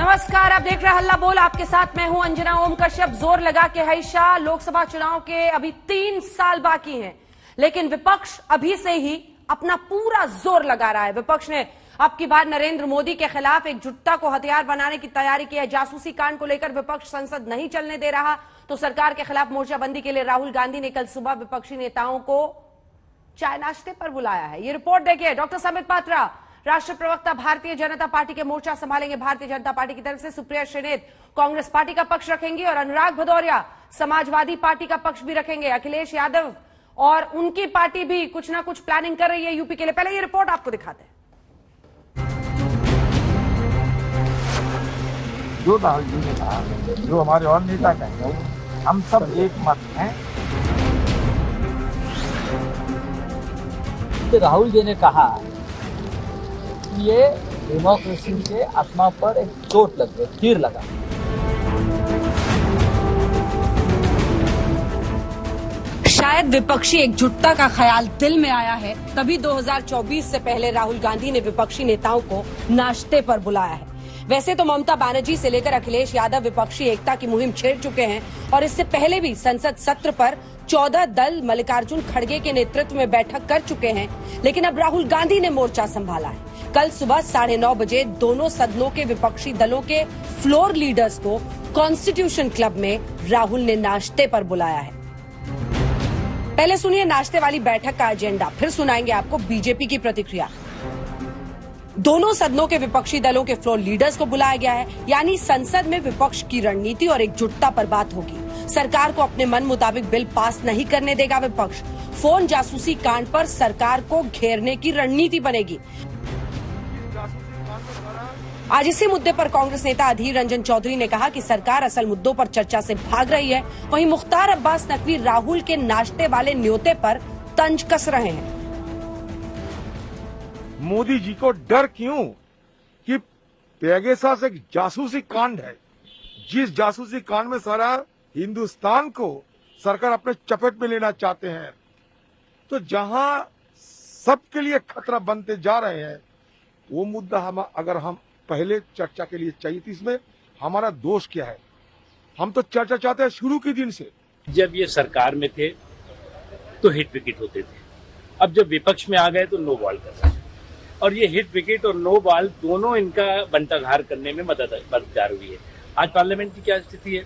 नमस्कार, आप देख रहे हैं हल्ला बोल। आपके साथ मैं हूं अंजना ओम कश्यप। जोर लगा के है शाह। लोकसभा चुनाव के अभी 3 साल बाकी हैं, लेकिन विपक्ष अभी से ही अपना पूरा जोर लगा रहा है। विपक्ष ने अब की बार नरेंद्र मोदी के खिलाफ एकजुटता को हथियार बनाने की तैयारी की है। जासूसी कांड को लेकर विपक्ष संसद नहीं चलने दे रहा, तो सरकार के खिलाफ मोर्चाबंदी के लिए राहुल गांधी ने कल सुबह विपक्षी नेताओं को चाय नाश्ते पर बुलाया है। ये रिपोर्ट देखिए। डॉक्टर संबित पात्रा, राष्ट्रीय प्रवक्ता भारतीय जनता पार्टी के मोर्चा संभालेंगे। भारतीय जनता पार्टी की तरफ से सुप्रिया श्रीनेत कांग्रेस पार्टी का पक्ष रखेंगी और अनुराग भदौरिया समाजवादी पार्टी का पक्ष भी रखेंगे। अखिलेश यादव और उनकी पार्टी भी कुछ ना कुछ प्लानिंग कर रही है यूपी के लिए। पहले ये रिपोर्ट आपको दिखाते हैं। जो राहुल जी ने कहा, जो हमारे और नेता कहेंगे, हम सब एक मत हैं। राहुल जी ने कहा ये डेमोक्रेसी के आत्मा पर एक चोट लग गई, तीर लगा। शायद विपक्षी एकजुटता का ख्याल दिल में आया है, तभी 2024 से पहले राहुल गांधी ने विपक्षी नेताओं को नाश्ते पर बुलाया है। वैसे तो ममता बनर्जी से लेकर अखिलेश यादव विपक्षी एकता की मुहिम छेड़ चुके हैं और इससे पहले भी संसद सत्र पर 14 दल मल्लिकार्जुन खड़गे के नेतृत्व में बैठक कर चुके हैं, लेकिन अब राहुल गांधी ने मोर्चा संभाला है। कल सुबह 9:30 बजे दोनों सदनों के विपक्षी दलों के फ्लोर लीडर्स को कॉन्स्टिट्यूशन क्लब में राहुल ने नाश्ते पर बुलाया है। पहले सुनिए नाश्ते वाली बैठक का एजेंडा, फिर सुनाएंगे आपको बीजेपी की प्रतिक्रिया। दोनों सदनों के विपक्षी दलों के फ्लोर लीडर्स को बुलाया गया है, यानी संसद में विपक्ष की रणनीति और एकजुटता पर बात होगी। सरकार को अपने मन मुताबिक बिल पास नहीं करने देगा विपक्ष। फोन जासूसी कांड पर सरकार को घेरने की रणनीति बनेगी। आज इसी मुद्दे पर कांग्रेस नेता अधीर रंजन चौधरी ने कहा कि सरकार असल मुद्दों पर चर्चा से भाग रही है। वहीं मुख्तार अब्बास नकवी राहुल के नाश्ते वाले न्योते पर तंज कस रहे हैं। मोदी जी को डर क्यों कि पेगासस एक जासूसी कांड है, जिस जासूसी कांड में सारा हिंदुस्तान को सरकार अपने चपेट में लेना चाहते हैं। तो जहां सबके लिए खतरा बनते जा रहे हैं, वो मुद्दा अगर हम पहले चर्चा के लिए चाहिए थी। इसमें हमारा दोष क्या है? हम तो चर्चा चाहते हैं शुरू के दिन से। जब ये सरकार में थे तो हिट विकेट होते थे, अब जब विपक्ष में आ गए तो नो बॉल कर रहे हैं, और ये हिट विकेट और नो बॉल दोनों इनका बंटाधार करने में मददगार हुई है। आज पार्लियामेंट की क्या स्थिति है?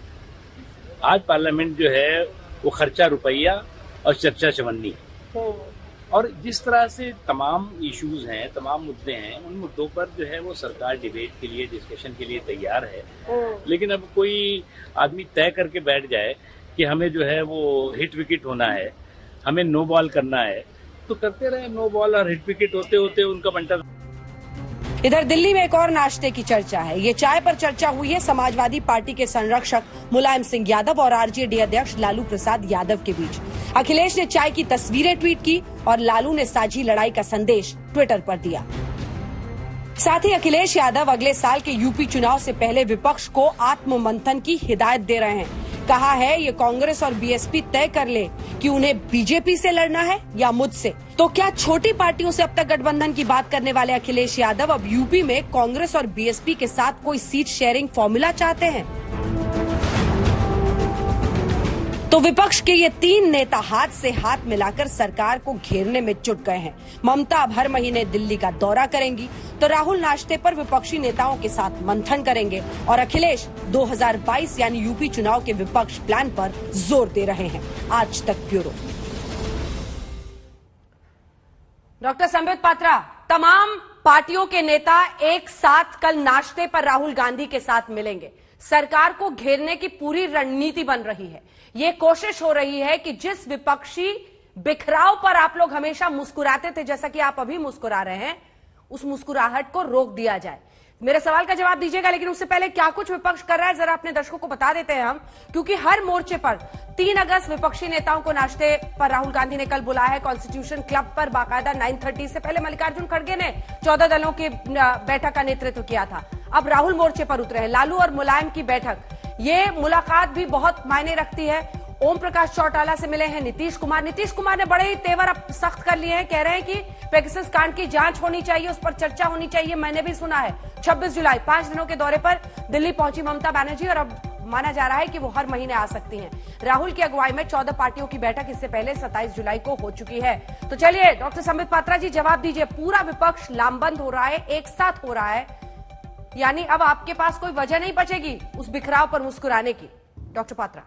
आज पार्लियामेंट जो है वो खर्चा रुपया और चर्चा चवन्नी है। और जिस तरह से तमाम इश्यूज हैं, तमाम मुद्दे हैं, उन मुद्दों पर जो है वो सरकार डिबेट के लिए, डिस्कशन के लिए तैयार है। लेकिन अब कोई आदमी तय करके बैठ जाए कि हमें जो है वो हिट विकेट होना है, हमें नो बॉल करना है, तो करते रहे। नो बॉल और हिट विकेट होते होते उनका बंटा। इधर दिल्ली में एक और नाश्ते की चर्चा है। ये चाय पर चर्चा हुई है समाजवादी पार्टी के संरक्षक मुलायम सिंह यादव और आरजेडी अध्यक्ष लालू प्रसाद यादव के बीच। अखिलेश ने चाय की तस्वीरें ट्वीट की और लालू ने साझी लड़ाई का संदेश ट्विटर पर दिया। साथ ही अखिलेश यादव अगले साल के यूपी चुनाव से पहले विपक्ष को आत्ममंथन की हिदायत दे रहे हैं। कहा है ये कांग्रेस और बीएसपी तय कर ले कि उन्हें बीजेपी से लड़ना है या मुझसे। तो क्या छोटी पार्टियों से अब तक गठबंधन की बात करने वाले अखिलेश यादव अब यूपी में कांग्रेस और बीएसपी के साथ कोई सीट शेयरिंग फॉर्मूला चाहते हैं? तो विपक्ष के ये 3 नेता हाथ से हाथ मिलाकर सरकार को घेरने में जुट गए हैं। ममता अब हर महीने दिल्ली का दौरा करेंगी, तो राहुल नाश्ते पर विपक्षी नेताओं के साथ मंथन करेंगे और अखिलेश 2022 यानी यूपी चुनाव के विपक्ष प्लान पर जोर दे रहे हैं। आज तक ब्यूरो। डॉक्टर संबित पात्रा, तमाम पार्टियों के नेता एक साथ कल नाश्ते पर राहुल गांधी के साथ मिलेंगे। सरकार को घेरने की पूरी रणनीति बन रही है। ये कोशिश हो रही है कि जिस विपक्षी बिखराव पर आप लोग हमेशा मुस्कुराते थे, जैसा कि आप अभी मुस्कुरा रहे हैं, उस मुस्कुराहट को रोक दिया जाए। मेरे सवाल का जवाब दीजिएगा, लेकिन उससे पहले क्या कुछ विपक्ष कर रहा है जरा अपने दर्शकों को बता देते हैं हम, क्योंकि हर मोर्चे पर 3 अगस्त विपक्षी नेताओं को नाश्ते पर राहुल गांधी ने कल बुलाया है। कॉन्स्टिट्यूशन क्लब पर बाकायदा 9:30 से पहले मल्लिकार्जुन खड़गे ने 14 दलों की बैठक का नेतृत्व किया था। अब राहुल मोर्चे पर उतरे हैं। लालू और मुलायम की बैठक, ये मुलाकात भी बहुत मायने रखती है। ओम प्रकाश चौटाला से मिले हैं नीतीश कुमार ने बड़े ही तेवर अब सख्त कर लिए हैं। कह रहे हैं कि पेगासस कांड की जांच होनी चाहिए, उस पर चर्चा होनी चाहिए। मैंने भी सुना है 26 जुलाई 5 दिनों के दौरे पर दिल्ली पहुंची ममता बनर्जी और अब माना जा रहा है कि वो हर महीने आ सकती हैं। राहुल की अगुवाई में 14 पार्टियों की बैठक इससे पहले 27 जुलाई को हो चुकी है। तो चलिए डॉक्टर संबित पात्रा जी जवाब दीजिए, पूरा विपक्ष लामबंद हो रहा है, एक साथ हो रहा है, यानी अब आपके पास कोई वजह नहीं बचेगी उस बिखराव पर मुस्कुराने की। डॉक्टर पात्रा।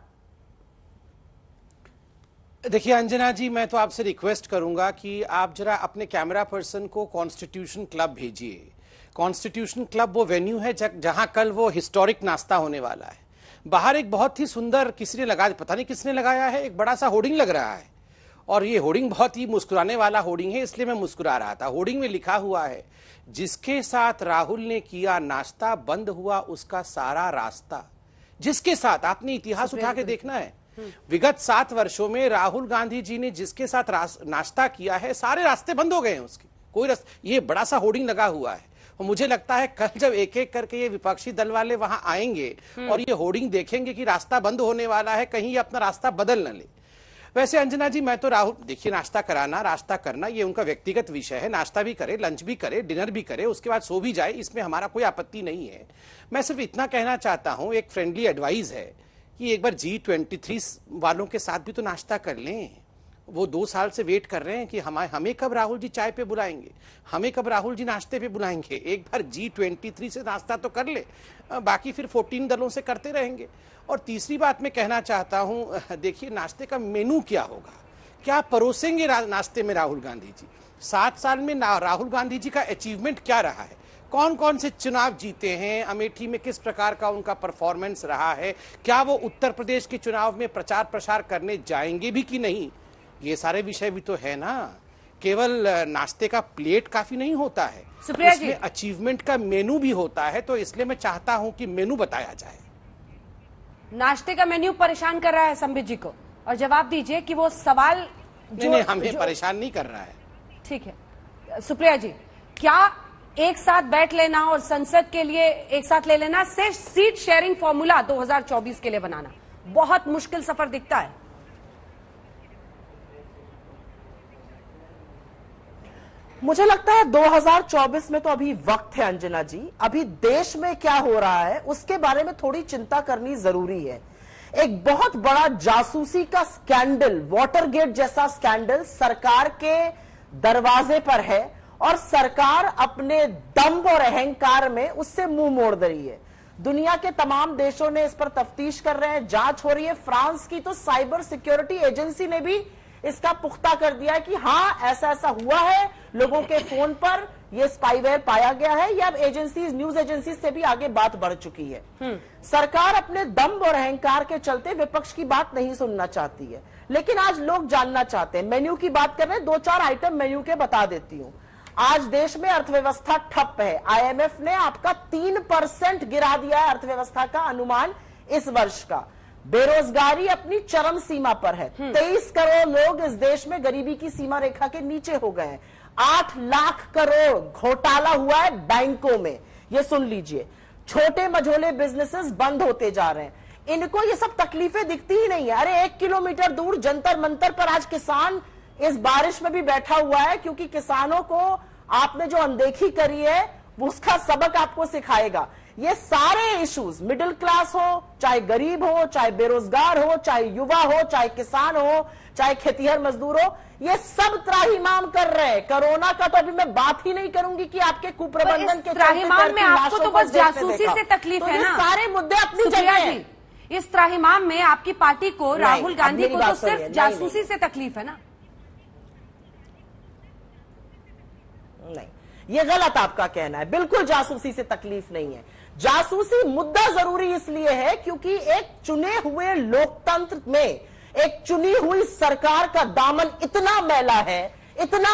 देखिए अंजना जी, मैं तो आपसे रिक्वेस्ट करूंगा कि आप जरा अपने कैमरा पर्सन को कॉन्स्टिट्यूशन क्लब भेजिए। कॉन्स्टिट्यूशन क्लब वो वेन्यू है जहां कल वो हिस्टोरिक नाश्ता होने वाला है। बाहर एक बहुत ही सुंदर किसी ने लगा, पता नहीं किसने लगाया है, एक बड़ा सा होर्डिंग लग रहा है और ये होर्डिंग बहुत ही मुस्कुराने वाला होर्डिंग है, इसलिए मैं मुस्कुरा रहा था। होर्डिंग में लिखा हुआ है, जिसके साथ राहुल ने किया नाश्ता बंद हुआ उसका सारा रास्ता। जिसके साथ, आपने इतिहास उठा के देखना है, विगत 7 वर्षों में राहुल गांधी जी ने जिसके साथ नाश्ता किया है सारे रास्ते बंद हो गए हैं उसके, कोई ये बड़ा सा होर्डिंग लगा हुआ है। और मुझे लगता है कल जब एक एक करके ये विपक्षी दल वाले वहां आएंगे और ये होर्डिंग देखेंगे कि रास्ता बंद होने वाला है, कहीं ये अपना रास्ता बदल न ले। वैसे अंजना जी, मैं तो राहुल, देखिए नाश्ता कराना, रास्ता करना ये उनका व्यक्तिगत विषय है, नाश्ता भी करे, लंच भी करे, डिनर भी करे, उसके बाद सो भी जाए, इसमें हमारा कोई आपत्ति नहीं है। मैं सिर्फ इतना कहना चाहता हूं, एक फ्रेंडली एडवाइस है कि एक बार G23 वालों के साथ भी तो नाश्ता कर लें। वो 2 साल से वेट कर रहे हैं कि हमें कब राहुल जी चाय पे बुलाएंगे, हमें कब राहुल जी नाश्ते पे बुलाएंगे। एक बार G23 से नाश्ता तो कर ले, बाकी फिर 14 दलों से करते रहेंगे। और तीसरी बात मैं कहना चाहता हूं, देखिए नाश्ते का मेनू क्या होगा, क्या परोसेंगे नाश्ते में राहुल गांधी जी। 7 साल में राहुल गांधी जी का अचीवमेंट क्या रहा है, कौन कौन से चुनाव जीते हैं, अमेठी में किस प्रकार का उनका परफॉर्मेंस रहा है, क्या वो उत्तर प्रदेश के चुनाव में प्रचार प्रसार करने जाएंगे भी कि नहीं, ये सारे विषय भी तो है ना। केवल नाश्ते का प्लेट काफी नहीं होता है, इसमें अचीवमेंट का मेनू भी होता है। तो इसलिए मैं चाहता हूं कि मेनू बताया जाए। नाश्ते का मेन्यू परेशान कर रहा है संबित जी को, और जवाब दीजिए कि वो सवाल नहीं, हमें परेशान नहीं कर रहा है। ठीक है सुप्रिया जी, क्या एक साथ बैठ लेना और संसद के लिए एक साथ ले लेना से सीट शेयरिंग फॉर्मूला 2024 के लिए बनाना बहुत मुश्किल सफर दिखता है? मुझे लगता है 2024 में तो अभी वक्त है अंजना जी, अभी देश में क्या हो रहा है उसके बारे में थोड़ी चिंता करनी जरूरी है। एक बहुत बड़ा जासूसी का स्कैंडल, वाटरगेट जैसा स्कैंडल सरकार के दरवाजे पर है और सरकार अपने दम्भ और अहंकार में उससे मुंह मोड़ रही है। दुनिया के तमाम देशों ने इस पर तफ्तीश कर रहे हैं, जांच हो रही है। फ्रांस की तो साइबर सिक्योरिटी एजेंसी ने भी इसका पुख्ता कर दिया है कि हाँ ऐसा ऐसा हुआ है, लोगों के फोन पर यह स्पाईवेयर पाया गया है। या अब एजेंसीज, न्यूज एजेंसीज से भी आगे बात बढ़ चुकी है। सरकार अपने दम्भ और अहंकार के चलते विपक्ष की बात नहीं सुनना चाहती है, लेकिन आज लोग जानना चाहते हैं। मेन्यू की बात कर रहे हैं, 2-4 आइटम मेन्यू के बता देती हूं। आज देश में अर्थव्यवस्था ठप है, आईएमएफ ने आपका 3% गिरा दिया है अर्थव्यवस्था का अनुमान इस वर्ष का। बेरोजगारी अपनी चरम सीमा पर है, 23 करोड़ लोग इस देश में गरीबी की सीमा रेखा के नीचे हो गए हैं। 8 लाख करोड़ घोटाला हुआ है बैंकों में, ये सुन लीजिए। छोटे मझोले बिजनेसेस बंद होते जा रहे हैं, इनको ये सब तकलीफें दिखती ही नहीं है। अरे 1 किलोमीटर दूर जंतर मंतर पर आज किसान इस बारिश में भी बैठा हुआ है, क्योंकि किसानों को आपने जो अनदेखी करी है उसका सबक आपको सिखाएगा। ये सारे इश्यूज, मिडिल क्लास हो, चाहे गरीब हो, चाहे बेरोजगार हो, चाहे युवा हो, चाहे किसान हो, चाहे खेतीहर मजदूर हो, ये सब त्राहिमाम कर रहे हैं। कोरोना का तो अभी मैं बात ही नहीं करूंगी कि आपके कुप्रबंधन के त्राहिमाम में आपको तो बस जासूसी से तकलीफ है ना। सारे मुद्दे अपनी जगह हैं। इस त्राहिमाम में आपकी पार्टी को, राहुल गांधी को तो सिर्फ जासूसी से तकलीफ है ना? नहीं, ये गलत आपका कहना है। बिल्कुल जासूसी से तकलीफ नहीं है। जासूसी मुद्दा जरूरी इसलिए है क्योंकि एक चुने हुए लोकतंत्र में एक चुनी हुई सरकार का दामन इतना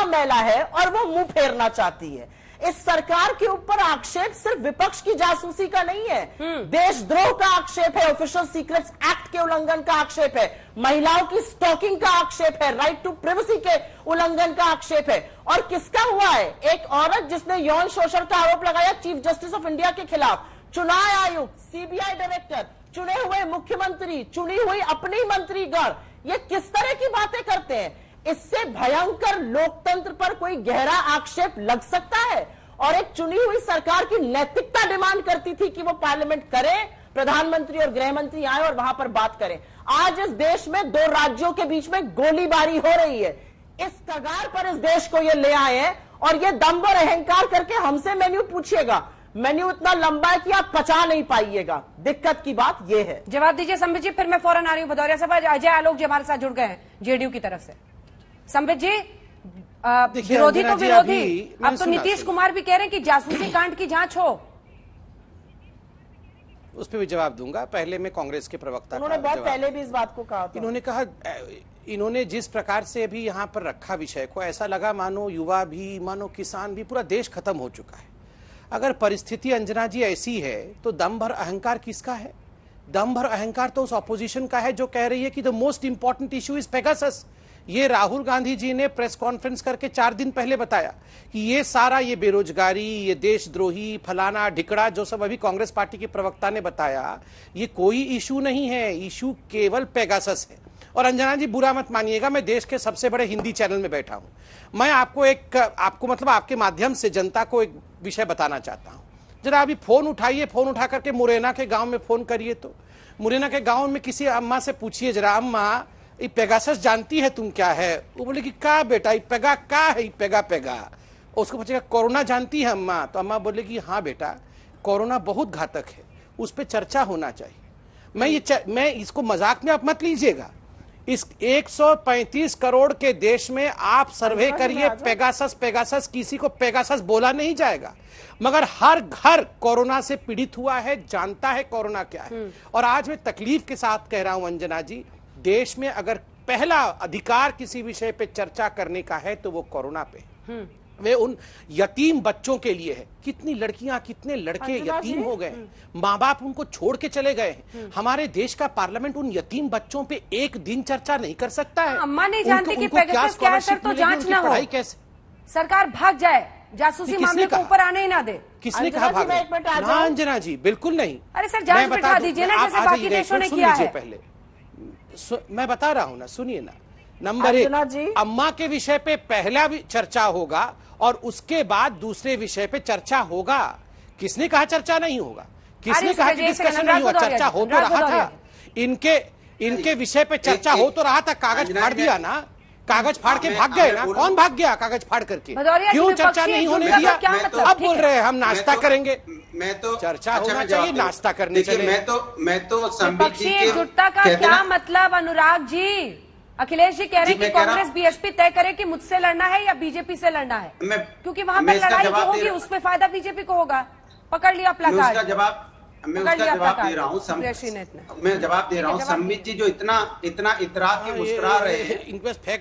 मैला है और वो मुंह फेरना चाहती है। इस सरकार के ऊपर आक्षेप सिर्फ विपक्ष की जासूसी का नहीं है, देशद्रोह का आक्षेप है, ऑफिशियल सीक्रेट्स एक्ट के उल्लंघन का आक्षेप है, महिलाओं की स्टॉकिंग का आक्षेप है, राइट टू प्राइवेसी के उल्लंघन का आक्षेप है। और किसका हुआ है? एक औरत जिसने यौन शोषण का आरोप लगाया चीफ जस्टिस ऑफ इंडिया के खिलाफ, चुनाव आयुक्त, सीबीआई डायरेक्टर, चुने हुए मुख्यमंत्री, चुनी हुई अपनी मंत्रीगण, ये किस तरह की बातें करते हैं? इससे भयंकर लोकतंत्र पर कोई गहरा आक्षेप लग सकता है? और एक चुनी हुई सरकार की नैतिकता डिमांड करती थी कि वो पार्लियामेंट करे, प्रधानमंत्री और गृह मंत्री आए और वहां पर बात करें। आज इस देश में दो राज्यों के बीच में गोलीबारी हो रही है, इस कगार पर इस देश को ये ले आए हैं और ये दम्भ और अहंकार करके हमसे मेन्यू पूछिएगा, मेन्यू इतना लंबा है कि आप पचा नहीं पाइएगा। दिक्कत की बात यह है। जवाब दीजिए संबित जी, फिर मैं फौरन आ रही हूं भदौरिया साहब। अजय आलोक जी हमारे साथ जुड़ गए हैं जेडीयू की तरफ से। संबित जी, विरोधी तो विरोधी, अब तो नीतीश कुमार भी कह रहे हैं कि जासूसी कांड की जांच हो। उस पर भी जवाब दूंगा। पहले मैं कांग्रेस के प्रवक्ता, उन्होंने बहुत पहले भी इस बात को कहा था। इन्होंने कहा, इन्होंने जिस प्रकार से अभी यहाँ पर रखा विषय को, ऐसा लगा मानो युवा भी, मानो किसान भी, पूरा देश खत्म हो चुका है। अगर परिस्थिति अंजना जी ऐसी है तो दम भर अहंकार किसका है? दम भर अहंकार तो उस ऑपोजिशन का है जो कह रही है कि the most important issue is Pegasus. ये राहुल गांधी जी ने प्रेस कॉन्फ्रेंस करके 4 दिन पहले बताया कि ये सारा, ये बेरोजगारी, ये देशद्रोही, फलाना ढिकड़ा, जो सब अभी कांग्रेस पार्टी के प्रवक्ता ने बताया, ये कोई इशू नहीं है, इशू केवल पेगासस है। और अंजना जी बुरा मत मानिएगा, मैं देश के सबसे बड़े हिंदी चैनल में बैठा हूं। मैं आपको मतलब आपके माध्यम से जनता को एक विषय बताना चाहता हूं। जरा अभी फोन उठाइए, फोन उठा करके मुरैना के गांव में फोन करिए, तो मुरैना के गांव में किसी अम्मा से पूछिए जरा, अम्मा ये पेगासस जानती है तुम क्या है? वो बोले कि का बेटा, पेगा का है? पेगा। उसको पूछेगा कोरोना जानती है अम्मा? तो अम्मा बोले कि हाँ बेटा, कोरोना बहुत घातक है, उस पर चर्चा होना चाहिए। मैं इसको मजाक में आप मत लीजिएगा। इस 135 करोड़ के देश में आप सर्वे करिए, पेगासस, किसी को पेगासस बोला नहीं जाएगा, मगर हर घर कोरोना से पीड़ित हुआ है, जानता है कोरोना क्या है। और आज मैं तकलीफ के साथ कह रहा हूं अंजना जी, देश में अगर पहला अधिकार किसी विषय पे चर्चा करने का है तो वो कोरोना पे। वे उन यतीम बच्चों के लिए है। कितनी लड़कियां, कितने लड़के यतीम हो गए, माँ बाप उनको छोड़ के चले गए हैं। हमारे देश का पार्लियामेंट उन यतीम बच्चों पे एक दिन चर्चा नहीं कर सकता है। अम्मा नहीं जानती कि पेगासस क्या है सर, तो जांच ना हो, कैसे सरकार भाग जाए, जासूसी मामले को ऊपर आने ही ना दे। किसने कहा भागे? ना अंजना जी, बिल्कुल नहीं। अरे सर जांच बिठा दीजिए ना, जैसे बाकी देशों ने किया है। पहले मैं बता रहा हूं ना, सुनिए ना। नंबर 1, अम्मा के विषय पे पहला चर्चा होगा और उसके बाद दूसरे विषय पे चर्चा होगा। किसने कहा चर्चा नहीं होगा? किसने कहा कि डिस्कशन नहीं हुआ? चर्चा हो तो रहा था। इनके विषय पे चर्चा हो तो रहा था। कागज फाड़ दिया ना, कागज फाड़ के भाग गए ना। कौन भाग गया कागज फाड़ करके? क्यों चर्चा नहीं होने दिया? अब बोल रहे हैं हम नाश्ता करेंगे। मैं तो चर्चा होना चाहिए, नाश्ता करने चले। मैं तो संबित जी के एकजुटता का क्या मतलब अनुराग जी? अखिलेश जी कह रहे हैं कि कांग्रेस बीएसपी तय करे कि मुझसे लड़ना है या बीजेपी से लड़ना है, क्योंकि वहां पर लड़ाई जो होगी उसमें फायदा बीजेपी को होगा। पकड़ लिया अपना कार्ड। मैं उसका जवाब दे रहा हूँ। मैं जवाब दे रहा हूँ। संबित जी जो इतना इतरा के मुस्कुरा रहे हैं,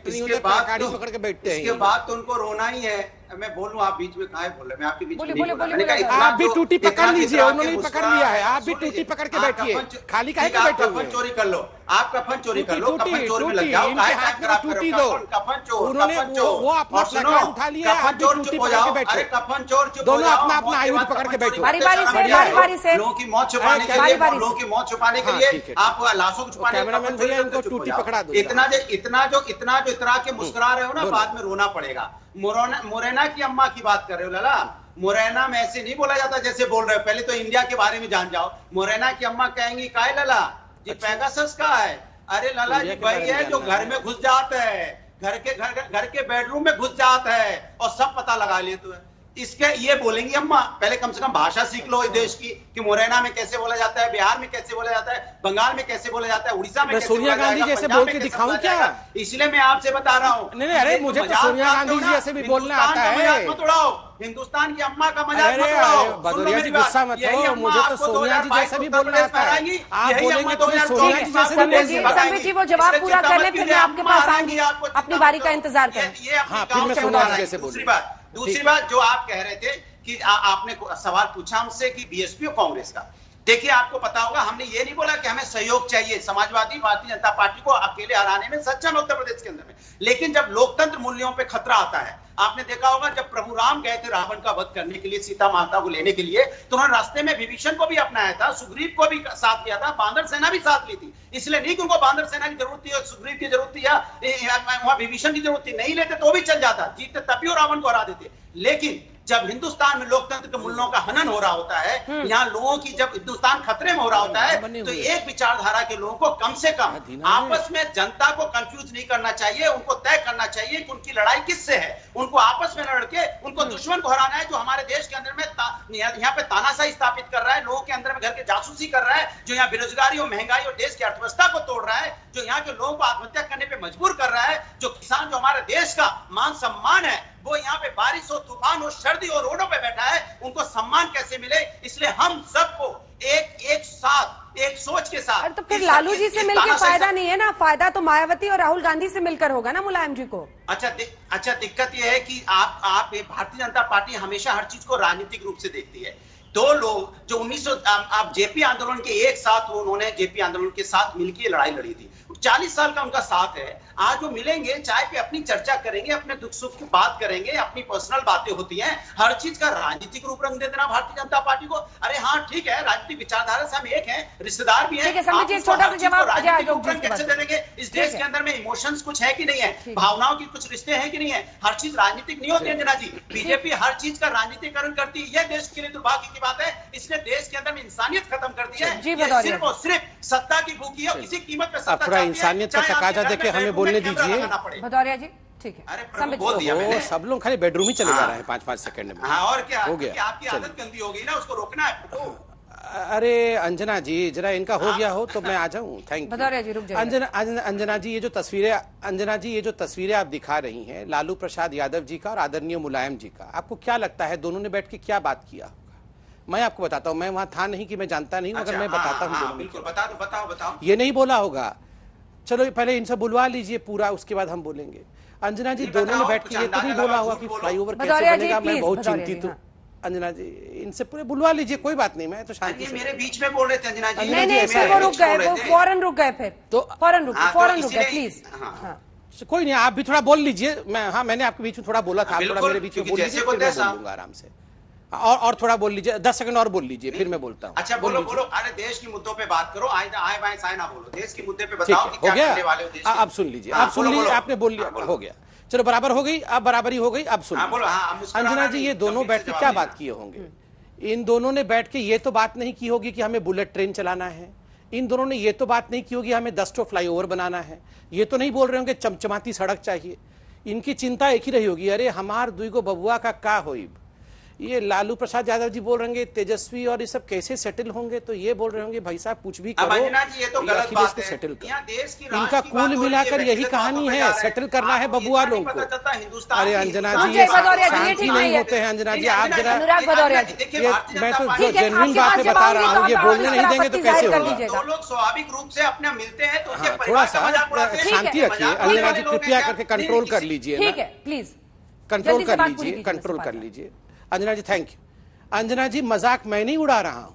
इसके बाद तो उनको रोना ही है। मैं बोलूं, आप बीच में काहे बोल रहे? मैं आपके बीच में नहीं बोल रहा। आप भी टूटी पकड़ लीजिए, उन्होंने पकड़ लिया है। आप भी टूटी पकड़ के बैठिए, खाली काहे के बैठे हुए? कफन चोरी कर लो, आप कफन चोरी कर लो, कफन चोरी में लग जाओ। टूटी दो, कफन चोर, उन्होंने वो अपना प्लेकार्ड उठा लिया, आप भी टूटी पकड़ के बैठे। कफन चोर दोनों अपना अपना आयुध पकड़ के बैठो। बारी से लोगों की मौत छुपाने के लिए, लोगों की मौत छुपाने के लिए आप लाशों को छुपाने कैमरामैन भैया इनको टूटी पकड़ा दो। इतना जो इतरा के मुस्कुरा रहे हो ना, बाद में रोना पड़ेगा। मुरैना की अम्मा की बात कर रहे हो लला। मुरैना में ऐसे नहीं बोला जाता जैसे बोल रहे हो। पहले तो इंडिया के बारे में जान जाओ। मुरैना की अम्मा कहेंगी का है लला जी? पेगासस का है। अरे लला जी वही है जो घर में घुस जाता है, घर के बेडरूम में घुस जाता है और सब पता लगा लेते हैं। इसके ये बोलेंगी अम्मा, पहले कम से कम भाषा सीख लो इस देश की कि मुरैना में कैसे बोला जाता है, बिहार में कैसे बोला जाता है, बंगाल में कैसे बोला जाता है, उड़ीसा में कैसे सोनिया गांधी जैसे बोल के दिखाऊं क्या? इसलिए मैं आपसे बता रहा हूँ। नहीं, अरे मुझे तो सोनिया गांधी जी जैसे भी बोलना आता है। मत उड़ाओ, हिंदुस्तान की अम्मा का मजाक मत उड़ाओ। भदौरिया जी गुस्सा मत हो, मुझे तो सोनिया जी जैसा भी बोलना आता है। आप बोलेंगे तो सोनिया जी जैसे भी बोलेंगे। संबित जी वो जवाब पूरा कर ले, फिर मैं आपके पास आऊंगी, अपनी बारी का इंतजार करें। हाँ, फिर मैं सोनिया जी जैसे बोलूंगा। दूसरी बात जो आप कह रहे थे कि आपने सवाल पूछा हमसे कि बीएसपी और कांग्रेस का। देखिए आपको पता होगा, हमने ये नहीं बोला कि हमें सहयोग चाहिए समाजवादी भारतीय जनता पार्टी को अकेले हराने में, सक्षम उत्तर प्रदेश के अंदर में। लेकिन जब लोकतंत्र मूल्यों पे खतरा आता है, आपने देखा होगा जब प्रभु राम गए थे रावण का वध करने के लिए, सीता माता को लेने के लिए, तो उन्होंने रास्ते में विभीषण को भी अपनाया था, सुग्रीव को भी साथ लिया था, बांदर सेना भी साथ ली थी। इसलिए नहीं कि उनको बांदर सेना की जरूरत थी और सुग्रीव की जरूरत थी या वहां विभीषण की जरूरत थी, नहीं लेते तो भी चल जाता, जीतते तभी रावण को हरा देते। लेकिन जब हिंदुस्तान में लोकतंत्र के मूल्यों का हनन हो रहा होता है, यहाँ लोगों की जब हिंदुस्तान खतरे में हो रहा होता है, तो एक विचारधारा के लोगों को कम से कम आपस में जनता को कंफ्यूज नहीं करना चाहिए। उनको तय करना चाहिए कि उनकी लड़ाई किससे है। उनको आपस में लड़के उनको दुश्मन को हराना है, जो हमारे देश के अंदर में यहाँ पे तानाशाही स्थापित कर रहा है, लोगों के अंदर में घर के जासूसी कर रहा है, जो यहाँ बेरोजगारी और महंगाई और देश की अर्थव्यवस्था को तोड़ रहा है, जो यहाँ के लोगों को आत्महत्या करने पे मजबूर कर रहा है, जो किसान, जो हमारे देश का मान सम्मान है, वो यहाँ पे बारिश हो, तूफान हो, सर्दी और रोडों पे बैठा है, उनको सम्मान कैसे मिले। इसलिए हम सबको एक साथ, एक सोच के साथ। तो फिर लालू जी से मिलकर फायदा नहीं है ना, फायदा तो मायावती और राहुल गांधी से मिलकर होगा ना मुलायम जी को। अच्छा दिक्कत यह है कि आप भारतीय जनता पार्टी हमेशा हर चीज को राजनीतिक रूप से देखती है। दो लोग जो 1900 आप जेपी आंदोलन के एक साथ, उन्होंने जेपी आंदोलन के साथ मिलकर लड़ाई लड़ी थी, 40 साल का उनका साथ है। आज वो मिलेंगे, चाय पे अपनी चर्चा करेंगे, अपने दुख सुख की बात करेंगे, अपनी पर्सनल बातें होती हैं। हर चीज का राजनीतिक रूप रंग दे देना भारतीय जनता पार्टी को। अरे हाँ ठीक है, राजनीतिक विचारधारा से हम एक हैं, रिश्तेदार भी हैं। छोटा सा जवाब कैसे दे देंगे? इस देश के अंदर में इमोशंस कुछ है कि नहीं है, भावनाओं की कुछ रिश्ते हैं कि नहीं है। हर चीज राजनीतिक नहीं होती अंजना जी। बीजेपी हर चीज का राजनीतिकरण करती है, यह देश के लिए दुर्भाग्य की बात है। इसने देश के अंदर में इंसानियत खत्म कर दी है। सिर्फ और सिर्फ सत्ता की भूखी है, किसी कीमत पे सत्ता थोड़ा इंसानियत का तकाजा देके हमें बोलने दीजिए भदौरिया जी। ठीक है, सब लोग खाली बेडरूम ही चले जा रहे हैं 5-5 सेकंड में। हाँ, और क्या हो गया, आपकी आदत गंदी हो गई ना, उसको रोकना है। अरे अंजना जी, जरा इनका हो गया हो तो मैं आ जाऊं। थैंक यू भदौरिया जी, रुक जाइए। अंजना जी, ये जो तस्वीरें आप दिखा रही हैं लालू प्रसाद यादव जी का और आदरणीय मुलायम जी का, आपको क्या लगता है दोनों ने बैठ के क्या बात किया? मैं आपको बताता हूँ, मैं वहां था नहीं कि मैं जानता नहीं हूँ, मगर मैं बताता हूँ। बिल्कुल बताओ। ये नहीं बोला होगा, चलो पहले इनसे बुलवा लीजिए पूरा, उसके बाद हम बोलेंगे। अंजना जी, दोनों ने बैठ के ये तो नहीं बोला होगा कि फ्लाईओवर कैसे बनेगा, मैं बहुत चिंतित हूँ। अंजना जी, इनसे पूरे बुलवा लीजिए, कोई बात नहीं, मैं तो शांति से। मेरे बीच में बोल रहे थे अंजना जी। नहीं, वो रुक गए, वो फौरन रुक गए, फिर तो फौरन रुक गए, प्लीज। कोई नहीं, आप भी थोड़ा बोल लीजिए। मैंने आपके बीच में थोड़ा बोला था, आप थोड़ा मेरे बीच में बोल लीजिए, फिर मैं बोलूंगा आराम से। और थोड़ा बोल लीजिए, 10 सेकंड और बोल लीजिए, फिर मैं बोलता हूँ। अच्छा बोलो। अरे देश के मुद्दों पे बात करो, आए बाएं साए ना बोलो, देश के मुद्दे पे बताओ कि क्या करने वाले हो देश के। अब सुन लीजिए, आपने बोल लिया, हो गया, चलो बराबर हो गई, अब बराबरी हो गई। अब सुन अंजना जी, ये दोनों बैठ के क्या बात किए होंगे? इन दोनों ने बैठ के ये तो बात नहीं की होगी कि हमें बुलेट ट्रेन चलाना है। इन दोनों ने ये तो बात नहीं की होगी हमें 10 फ्लाईओवर बनाना है। ये तो नहीं बोल रहे होंगे चमचमाती सड़क चाहिए। इनकी चिंता एक ही रही होगी, अरे हमार दुईगो बबुआ का होइब। ये लालू प्रसाद यादव जी बोल रहे हैं तेजस्वी और ये सब कैसे सेटल होंगे, तो ये बोल रहे होंगे भाई साहब कुछ भी करो, ये तो गलत बात है। सेटल करो। इनका कुल मिलाकर यही कहानी है, सेटल करना है बबुआ लोगों को। अरे अंजना जी, ये शांति नहीं होते हैं। अंजना जी, आप जरा, मैं तो जो जेन्युइन बातें बता रहा हूँ, ये बोलने नहीं देंगे तो कैसे होगा? दो लोग स्वाभाविक रूप से अपने मिलते हैं तो थोड़ा सा शांति रखिए। अंजना जी, कृपया करके कंट्रोल कर लीजिए, ठीक है, प्लीज कंट्रोल कर लीजिए। अंजना जी, थैंक यू। अंजना जी, मजाक मैं नहीं उड़ा रहा हूं।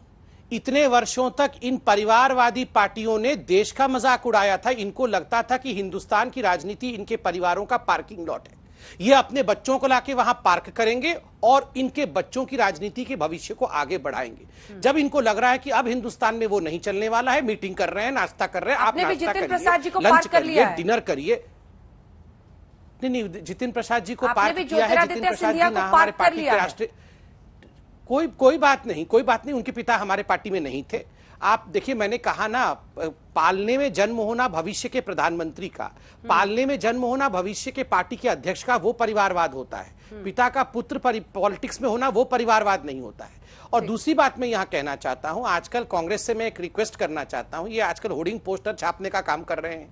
इतने वर्षों तक इन परिवारवादी पार्टियों ने देश का मजाक उड़ाया था। इनको लगता था कि हिंदुस्तान की राजनीति इनके परिवारों का पार्किंग लॉट है। ये अपने बच्चों को लाके वहां पार्क करेंगे और इनके बच्चों की राजनीति के भविष्य को आगे बढ़ाएंगे। जब इनको लग रहा है कि अब हिंदुस्तान में वो नहीं चलने वाला है, मीटिंग कर रहे हैं, नाश्ता कर रहे हैं, आप नाश्ता करिए, लंच करिए, डिनर करिए। नहीं, जितिन प्रसाद जी को पार्क किया है। जितिन प्रसाद जी ना हमारे पार्टी के राष्ट्रीय, कोई बात नहीं, उनके पिता हमारे पार्टी में नहीं थे। आप देखिए, मैंने कहा ना, पालने में जन्म होना भविष्य के प्रधानमंत्री का, पालने में जन्म होना भविष्य के पार्टी के अध्यक्ष का, वो परिवारवाद होता है। पिता का पुत्र पॉलिटिक्स में होना वो परिवारवाद नहीं होता है। और दूसरी बात मैं यहाँ कहना चाहता हूँ, आजकल कांग्रेस से मैं एक रिक्वेस्ट करना चाहता हूँ, ये आजकल होर्डिंग पोस्टर छापने का काम कर रहे हैं।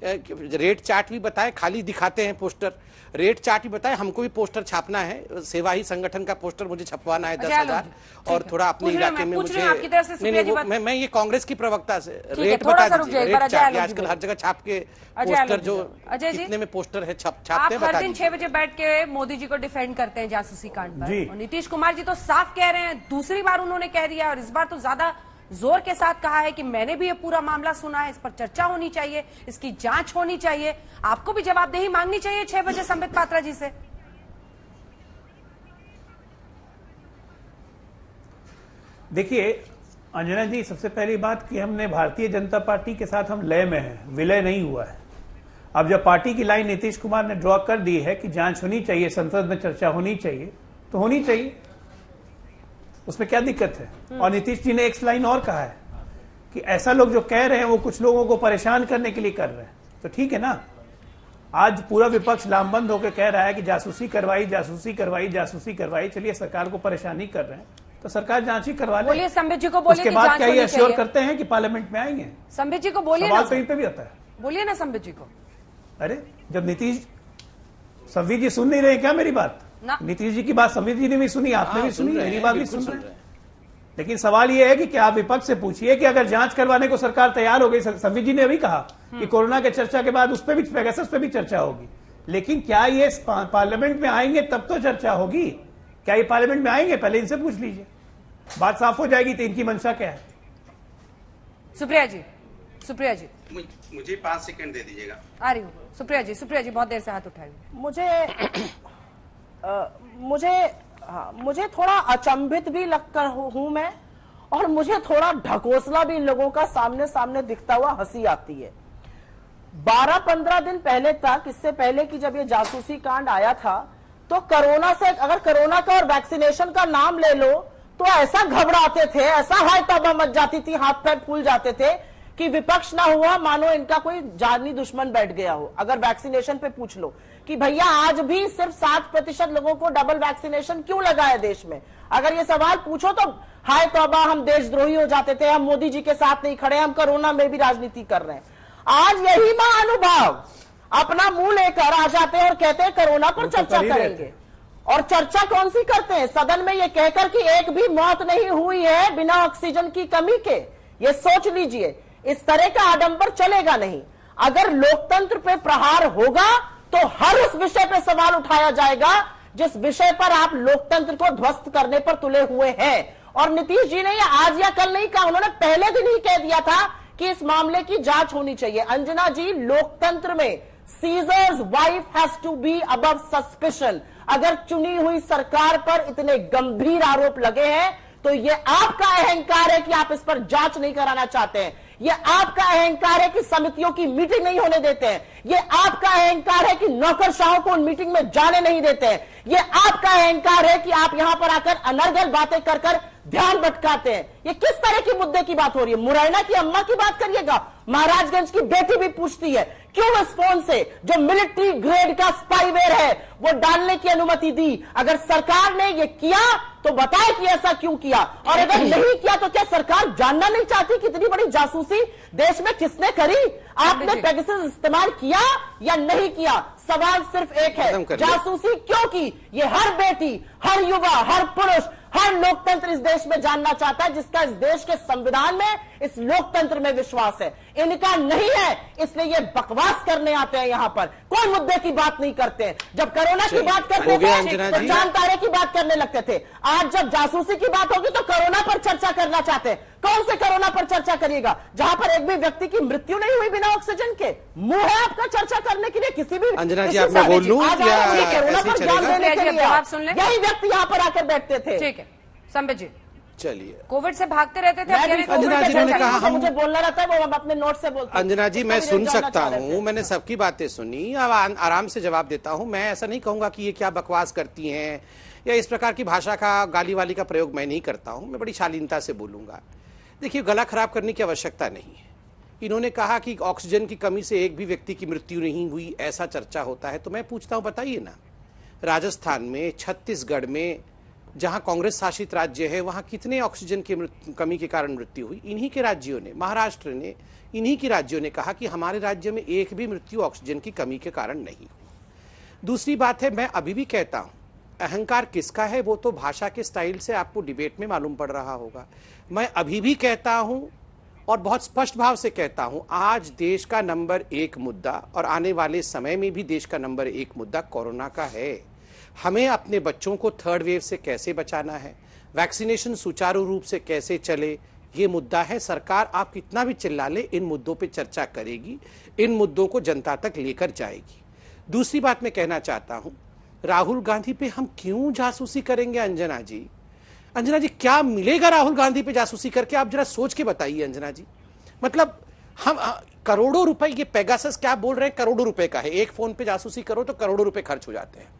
रेट चार्ट भी बताएं, खाली दिखाते हैं पोस्टर, रेट चार्ट भी बताएं। हमको भी पोस्टर छापना है, सेवा ही संगठन का पोस्टर मुझे छपवाना है 10,000, और थोड़ा अपने इलाके में मुझे नहीं, मैं ये कांग्रेस की प्रवक्ता से रेट बता दीजिए, रेट चार्ट आजकल हर जगह छाप के पोस्टर, जो कितने में पोस्टर है छापते हैं, हर दिन 6 बजे बैठ के मोदी जी को डिफेंड करते हैं जासूसी कांड पर। नीतीश कुमार जी तो साफ कह रहे हैं, दूसरी बार उन्होंने कह दिया और इस बार तो ज्यादा जोर के साथ कहा है कि मैंने भी ये पूरा मामला सुना है, इस पर चर्चा होनी चाहिए, इसकी जांच होनी चाहिए, आपको भी जवाबदेही मांगनी चाहिए 6 बजे संबित पात्रा जी से। देखिए अंजना जी, सबसे पहली बात कि हमने भारतीय जनता पार्टी के साथ हम लय में हैं, विलय नहीं हुआ है। अब जब पार्टी की लाइन नीतीश कुमार ने ड्रॉ कर दी है कि जांच होनी चाहिए, संसद में चर्चा होनी चाहिए, तो होनी चाहिए, उसमें क्या दिक्कत है। और नीतीश जी ने एक लाइन और कहा है कि ऐसा लोग जो कह रहे हैं वो कुछ लोगों को परेशान करने के लिए कर रहे हैं, तो ठीक है ना। आज पूरा विपक्ष लामबंद होकर कह रहा है कि जासूसी करवाई जासूसी करवाई जासूसी करवाई, चलिए सरकार को परेशानी कर रहे हैं तो सरकार जांच ही करवा ले। बोलिए संबित जी को, बोलिए उसके बाद क्या ये अश्योर करते हैं कि पार्लियामेंट में आएंगे? संबित जी को बोलिए सवाल ना, तो इन पे भी आता है, बोलिए ना संबित जी को। अरे जब नीतीश, संबित जी सुन नहीं रहे क्या मेरी बात? नीतीश जी की बात संबित जी ने भी सुनी, आपने भी सुनी, मेरी बात भी सुन रहे हैं। लेकिन सवाल यह है कि क्या आप विपक्ष से पूछिए कि अगर जांच करवाने को सरकार तैयार हो गई, संबित जी ने अभी कहा कि कोरोना के चर्चा के बाद उस पर भी, पेगासस पे भी चर्चा होगी, लेकिन क्या ये पार्लियामेंट में आएंगे तब तो चर्चा होगी? क्या ये पार्लियामेंट में आएंगे? पहले इनसे पूछ लीजिए, बात साफ हो जाएगी तो इनकी मंशा क्या है। सुप्रिया जी, सुप्रिया जी मुझे 5 सेकंड दे दीजिएगा। आ रही हूँ। सुप्रिया जी, सुप्रिया जी बहुत देर से हाथ उठाए। मुझे थोड़ा अचंभित भी लगकर हूं मैं, और मुझे थोड़ा ढकोसला भी इन लोगों का सामने सामने दिखता हुआ हंसी आती है। 12-15 दिन पहले तक, इससे पहले कि जब ये जासूसी कांड आया था, तो कोरोना से, अगर कोरोना का और वैक्सीनेशन का नाम ले लो तो ऐसा घबराते थे, ऐसा हाय तौबा मच जाती थी, हाथ पैर फूल जाते थे कि विपक्ष ना हुआ मानो इनका कोई जानी दुश्मन बैठ गया हो। अगर वैक्सीनेशन पे पूछ लो कि भैया आज भी सिर्फ 60% लोगों को डबल वैक्सीनेशन क्यों लगा है देश में, अगर ये सवाल पूछो तो हाय तौबा हम देशद्रोही हो जाते थे, हम मोदी जी के साथ नहीं खड़े, हम कोरोना में भी राजनीति कर रहे हैं। आज यही महानुभाव अपना मुंह लेकर आ जाते हैं और कहते हैं कोरोना पर चर्चा करेंगे। और चर्चा कौन सी करते हैं? सदन में ये कहकर कि एक भी मौत नहीं हुई है बिना ऑक्सीजन की कमी के। ये सोच लीजिए, इस तरह का आडंबर चलेगा नहीं। अगर लोकतंत्र पे प्रहार होगा तो हर उस विषय पे सवाल उठाया जाएगा जिस विषय पर आप लोकतंत्र को ध्वस्त करने पर तुले हुए हैं। और नीतीश जी ने ये आज या कल नहीं कहा, उन्होंने पहले दिन ही कह दिया था कि इस मामले की जांच होनी चाहिए। अंजना जी, लोकतंत्र में Caesar's wife has to be above suspicion. अगर चुनी हुई सरकार पर इतने गंभीर आरोप लगे हैं तो ये आपका अहंकार है कि आप इस पर जांच नहीं कराना चाहते हैं। ये आपका अहंकार है कि समितियों की मीटिंग नहीं होने देते हैं। ये आपका अहंकार है कि नौकरशाहों को उन मीटिंग में जाने नहीं देते हैं। ये आपका अहंकार है कि आप यहां पर आकर अनर्गल बातें कर कर ध्यान भटकाते हैं। ये किस तरह के मुद्दे की बात हो रही है? मुरैना की अम्मा की बात करिएगा, महाराजगंज की बेटी भी पूछती है क्यों इस फोन से जो मिलिट्री ग्रेड का स्पाईवेयर है वो डालने की अनुमति दी। अगर सरकार ने ये किया तो बताए कि ऐसा क्यों किया, और अगर नहीं किया तो क्या सरकार जानना नहीं चाहती कितनी बड़ी जासूसी देश में किसने करी? आपने पेगासस इस्तेमाल किया या नहीं किया? सवाल सिर्फ एक है, जासूसी क्यों की? ये हर बेटी, हर युवा, हर पुरुष, हर लोकतंत्र इस देश में जानना चाहता है, जिसका इस देश के संविधान में, इस लोकतंत्र में विश्वास है। इनका नहीं है, इसलिए ये बकवास करने आते हैं यहां पर, कोई मुद्दे की बात नहीं करते हैं। जब कोरोना की बात करते थे तो जान तारे की बात करने लगते थे, आज जब जासूसी की बात होगी तो कोरोना पर चर्चा करना चाहते हैं। कौन से कोरोना पर चर्चा करिएगा जहां पर एक भी व्यक्ति की मृत्यु नहीं हुई बिना ऑक्सीजन के? मुंह है आपका चर्चा करने के लिए किसी भी? अंजना जी, आप मैं बोल लूं या कोरोना पर ज्ञान देने के लिए आप सुन लें, यही व्यक्ति यहां पर आकर बैठते थे। ठीक है संबित जी, चलिए, कोविड से भागते रहते थे। अंजना जी ने कहा हम, मुझे बोलना रहता है, वो अपने नोट से बोलते हैं। अंजना जी मैं सुन सकता हूं, मैंने सबकी बातें सुनी, अब आराम से जवाब देता हूं। मैं ऐसा नहीं कहूंगा कि ये क्या बकवास करती हैं या इस प्रकार की भाषा का, गाली वाली का प्रयोग मैं नहीं करता हूं। मैं बड़ी शालीनता से बोलूंगा। देखिए, गला खराब करने की आवश्यकता नहीं है। इन्होंने कहा कि ऑक्सीजन की कमी से एक भी व्यक्ति की मृत्यु नहीं हुई, ऐसा चर्चा होता है। तो मैं पूछता हूं, बताइए ना, राजस्थान में, छत्तीसगढ़ में, जहां कांग्रेस शासित राज्य है, वहां कितने ऑक्सीजन की कमी के कारण मृत्यु हुई? इन्हीं के राज्यों ने, महाराष्ट्र ने, इन्हीं के राज्यों ने कहा कि हमारे राज्य में एक भी मृत्यु ऑक्सीजन की कमी के कारण नहीं हुई। दूसरी बात है, मैं अभी भी कहता हूं, अहंकार किसका है वो तो भाषा के स्टाइल से आपको डिबेट में मालूम पड़ रहा होगा। मैं अभी भी कहता हूं और बहुत स्पष्ट भाव से कहता हूं, आज देश का नंबर 1 मुद्दा और आने वाले समय में भी देश का नंबर 1 मुद्दा कोरोना का है। हमें अपने बच्चों को थर्ड वेव से कैसे बचाना है, वैक्सीनेशन सुचारू रूप से कैसे चले, ये मुद्दा है। सरकार आप कितना भी चिल्ला ले, इन मुद्दों पे चर्चा करेगी, इन मुद्दों को जनता तक लेकर जाएगी। दूसरी बात मैं कहना चाहता हूं, राहुल गांधी पे हम क्यों जासूसी करेंगे? अंजना जी, अंजना जी, क्या मिलेगा राहुल गांधी पे जासूसी करके? आप जरा सोच के बताइए अंजना जी। मतलब हम करोड़ों रुपए, ये पेगासस क्या बोल रहे हैं, करोड़ों रुपए का है। एक फोन पे जासूसी करो तो करोड़ों रुपए खर्च हो जाते हैं।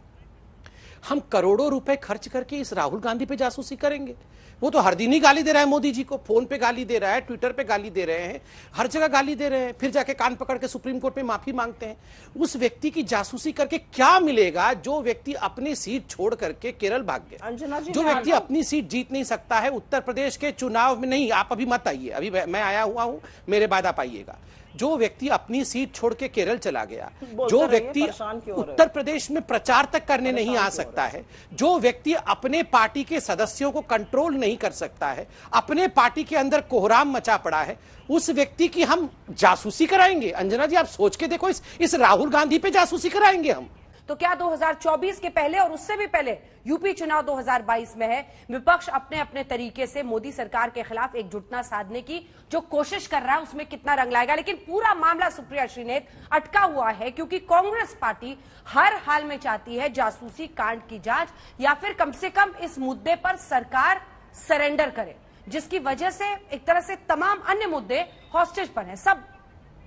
हम करोड़ों रुपए खर्च करके इस राहुल गांधी पे जासूसी करेंगे? वो तो हर दिन ही गाली दे रहा है मोदी जी को, फोन पे गाली दे रहा है, ट्विटर पे गाली दे रहे हैं, हर जगह गाली दे रहे हैं, फिर जाके कान पकड़ के सुप्रीम कोर्ट में माफी मांगते हैं। उस व्यक्ति की जासूसी करके क्या मिलेगा जो व्यक्ति अपनी सीट छोड़ करके केरल भाग गया, जो व्यक्ति अपनी सीट जीत नहीं सकता है? उत्तर प्रदेश के चुनाव में नहीं, आप अभी मत आइए, अभी मैं आया हुआ हूं, मेरे बाद आप आइएगा। जो व्यक्ति अपनी सीट छोड़ के केरल चला गया, जो व्यक्ति उत्तर प्रदेश में प्रचार तक करने नहीं आ सकता है, जो व्यक्ति अपने पार्टी के सदस्यों को कंट्रोल नहीं कर सकता है, अपने पार्टी के अंदर कोहराम मचा पड़ा है, उस व्यक्ति की हम जासूसी कराएंगे? अंजना जी, आप सोच के देखो, इस राहुल गांधी पे जासूसी कराएंगे हम? तो क्या 2024 के पहले और उससे भी पहले यूपी चुनाव 2022 में है, विपक्ष अपने अपने तरीके से मोदी सरकार के खिलाफ एकजुटता साधने की जो कोशिश कर रहा है उसमें कितना रंग लाएगा? लेकिन पूरा मामला सुप्रिया श्रीनेत अटका हुआ है क्योंकि कांग्रेस पार्टी हर हाल में चाहती है जासूसी कांड की जांच, या फिर कम से कम इस मुद्दे पर सरकार सरेंडर करे, जिसकी वजह से एक तरह से तमाम अन्य मुद्दे हॉस्टेज पर हैं, सब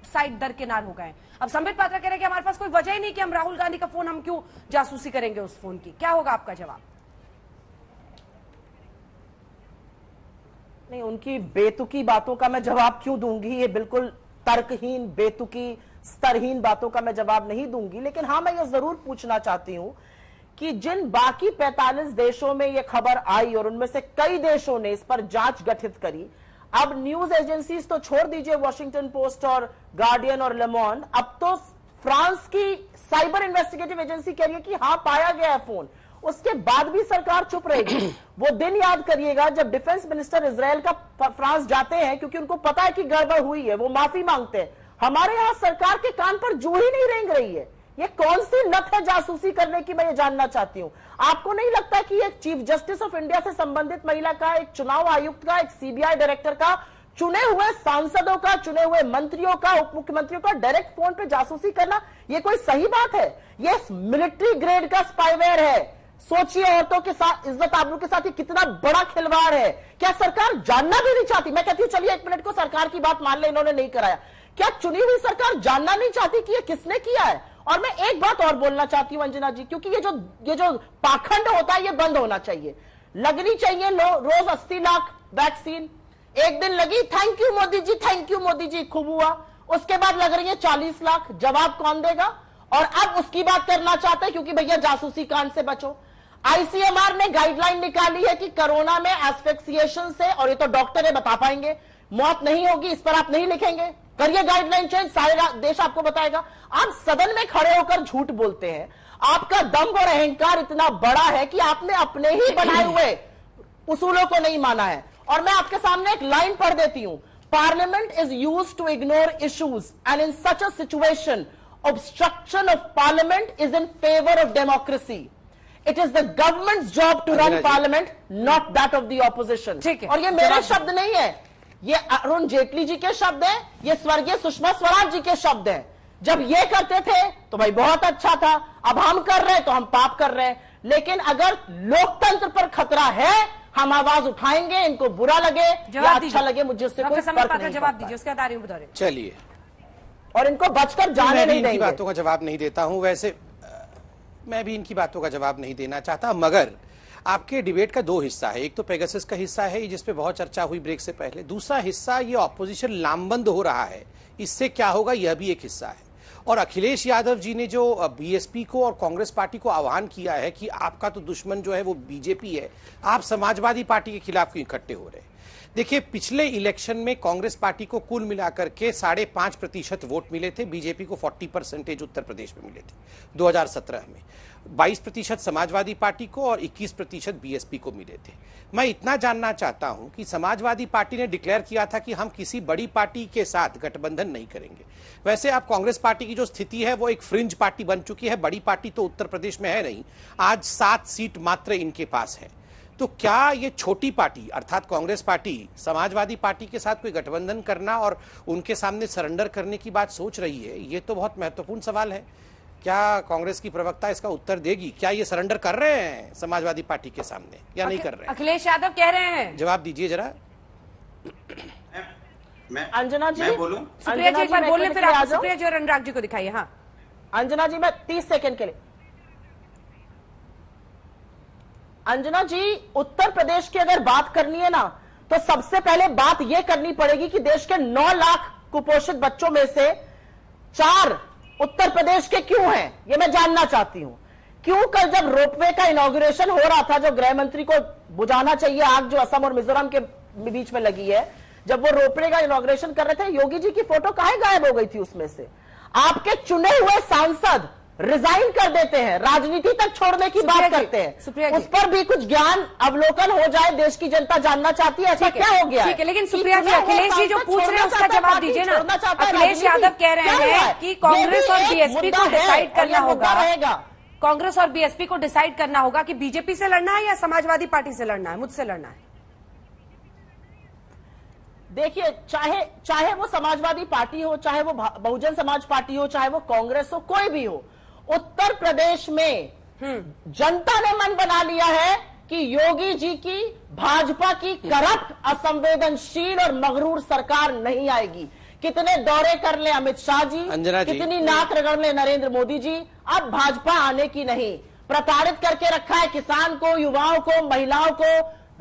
साइड दरकिनार हो गए। अब संबित पात्रा कह रहे हैं कि हमारे पास कोई वजह ही नहीं कि हम राहुल गांधी का फोन, हम क्यों जासूसी करेंगे उस फोन की? क्या होगा आपका जवाब? नहीं, उनकी बेतुकी बातों का मैं जवाब क्यों दूंगी? ये बिल्कुल तर्कहीन, बेतुकी, स्तरहीन बातों का मैं जवाब नहीं दूंगी। लेकिन हाँ, मैं ये जरूर पूछना चाहती हूं कि जिन बाकी 45 देशों में ये खबर आई और उनमें से कई देशों ने इस पर जांच गठित करी, अब न्यूज एजेंसीज तो छोड़ दीजिए, वॉशिंगटन पोस्ट और गार्डियन और लेमॉन्ड, अब तो फ्रांस की साइबर इन्वेस्टिगेटिव एजेंसी कह रही है कि हाँ पाया गया है फोन, उसके बाद भी सरकार चुप रहेगी। वो दिन याद करिएगा जब डिफेंस मिनिस्टर इजराइल का फ्रांस जाते हैं, क्योंकि उनको पता है कि गड़बड़ हुई है, वो माफी मांगते हैं। हमारे यहां सरकार के कान पर जू ही नहीं रेंग रही है। ये कौन सी लत है जासूसी करने की, मैं ये जानना चाहती हूं। आपको नहीं लगता कि एक चीफ जस्टिस ऑफ इंडिया से संबंधित महिला का, एक चुनाव आयुक्त का, एक सीबीआई डायरेक्टर का, चुने हुए सांसदों का, चुने हुए मंत्रियों का, उप मुख्यमंत्रियों का डायरेक्ट फोन पे जासूसी करना, ये कोई सही बात है? ये मिलिट्री ग्रेड का स्पाईवेयर है। सोचिए औरतों के साथ, इज्जत आबरू के साथ ये कितना बड़ा खिलवाड़ है। क्या सरकार जानना भी नहीं चाहती? मैं कहती हूं चलिए एक मिनट को सरकार की बात मान ले, इन्होंने नहीं कराया, क्या चुनी हुई सरकार जानना नहीं चाहती कि ये किसने किया है? और मैं एक बात और बोलना चाहती हूं अंजना जी, क्योंकि ये जो पाखंड होता है ये बंद होना चाहिए। लगनी चाहिए रोज 80 लाख वैक्सीन, एक दिन लगी thank you Modi ji, thank you Modi ji, खूब हुआ, उसके बाद लग रही है 40 लाख, जवाब कौन देगा? और अब उसकी बात करना चाहते हैं क्योंकि भैया जासूसी कांड से बचो। आईसीएमआर ने गाइडलाइन निकाली है कि कोरोना में एस्फिक्सिएशन से, और ये तो डॉक्टर है बता पाएंगे, मौत नहीं होगी, इस पर आप नहीं लिखेंगे, करिए गाइडलाइन चेंज, सारे देश आपको बताएगा। आप सदन में खड़े होकर झूठ बोलते हैं, आपका दम और अहंकार इतना बड़ा है कि आपने अपने ही बनाए हुए उसूलों को नहीं माना है। और मैं आपके सामने एक लाइन पढ़ देती हूं, parliament is used to ignore issues and in such a situation obstruction of parliament is in favor of democracy. It is the government's job to run parliament, not that of the opposition. और ये मेरे शब्द नहीं है, ये अरुण जेटली जी के शब्द हैं, ये स्वर्गीय सुषमा स्वराज जी के शब्द हैं। जब ये करते थे तो भाई बहुत अच्छा था, अब हम कर रहे हैं तो हम पाप कर रहे हैं। लेकिन अगर लोकतंत्र पर खतरा है, हम आवाज उठाएंगे, इनको बुरा लगे या अच्छा लगे, मुझे उससे कोई फर्क नहीं। जवाब दीजिए, उसके बाद बता रहे। चलिए, और इनको बचकर जाने नहीं देंगे। बातों का जवाब नहीं देता हूं, वैसे मैं भी इनकी बातों का जवाब नहीं देना चाहता, मगर आपके डिबेट का दो हिस्सा है। एक तो पेगासस का हिस्सा है जिसपे बहुत चर्चा हुई ब्रेक से पहले, दूसरा हिस्सा ये ऑपोजिशन लामबंद हो रहा है, इससे क्या होगा यह भी एक हिस्सा है। और अखिलेश यादव जी ने जो बीएसपी को और कांग्रेस पार्टी को आह्वान किया है कि आपका तो दुश्मन जो है वो बीजेपी है, आप समाजवादी पार्टी के खिलाफ क्यों इकट्ठे हो रहे हैं? देखिए, पिछले इलेक्शन में कांग्रेस पार्टी को कुल मिलाकर के 5.5% वोट मिले थे, बीजेपी को 40% उत्तर प्रदेश में मिले थे 2017 में, 22% समाजवादी पार्टी को और 21% बीएसपी को मिले थे। मैं इतना जानना चाहता हूं कि समाजवादी पार्टी ने डिक्लेयर किया था कि हम किसी बड़ी पार्टी के साथ गठबंधन नहीं करेंगे। वैसे अब कांग्रेस पार्टी की जो स्थिति है वो एक फ्रिंज पार्टी बन चुकी है, बड़ी पार्टी तो उत्तर प्रदेश में है नहीं, आज 7 सीट मात्र इनके पास है। तो क्या ये छोटी पार्टी अर्थात कांग्रेस पार्टी समाजवादी पार्टी के साथ कोई गठबंधन करना और उनके सामने सरेंडर करने की बात सोच रही है? ये तो बहुत महत्वपूर्ण सवाल है। क्या कांग्रेस की प्रवक्ता इसका उत्तर देगी? क्या ये सरेंडर कर रहे हैं समाजवादी पार्टी के सामने या नहीं कर रहे हैं? अखिलेश यादव कह रहे हैं, जवाब दीजिए जरा। अंजना जी, मैं बोलूं? सुप्रिया जी एक बार बोलने, फिर आप सुप्रिया जी और अनुराग जी को दिखाइए। हाँ अंजना जी, मैं 30 सेकंड के लिए अंजना जी, उत्तर प्रदेश की अगर बात करनी है ना, तो सबसे पहले बात यह करनी पड़ेगी कि देश के 9 लाख कुपोषित बच्चों में से 4 उत्तर प्रदेश के क्यों हैं, ये मैं जानना चाहती हूं। क्यों कल जब रोपवे का इनॉग्रेशन हो रहा था, जो गृह मंत्री को बुझाना चाहिए आग जो असम और मिजोरम के बीच में लगी है, जब वो रोपवे का इनॉग्रेशन कर रहे थे, योगी जी की फोटो काहे गायब हो गई थी उसमें से? आपके चुने हुए सांसद रिजाइन कर देते हैं, राजनीति तक छोड़ने की बात करते हैं। उस पर भी कुछ ज्ञान अवलोकन हो जाए, देश की जनता जानना चाहती है ऐसा क्या हो गया? ठीक है, लेकिन सुप्रिया जी, अखिलेश जी जो पूछ रहे हैं उसका जवाब दीजिए ना। अखिलेश यादव कह रहे हैं कि कांग्रेस और बीएसपी को डिसाइड करना होगा, कांग्रेस और बीएसपी को डिसाइड करना होगा कि बीजेपी से लड़ना है या समाजवादी पार्टी से लड़ना है, मुझसे लड़ना है। देखिए, चाहे वो समाजवादी पार्टी हो, चाहे वो बहुजन समाज पार्टी हो, चाहे वो कांग्रेस हो, कोई भी हो, उत्तर प्रदेश में जनता ने मन बना लिया है कि योगी जी की भाजपा की करप्ट, असंवेदनशील और मगरूर सरकार नहीं आएगी। कितने दौरे कर ले अमित शाह जी, कितनी नाक रगड़ ले नरेंद्र मोदी जी, अब भाजपा आने की नहीं। प्रताड़ित करके रखा है किसान को, युवाओं को, महिलाओं को,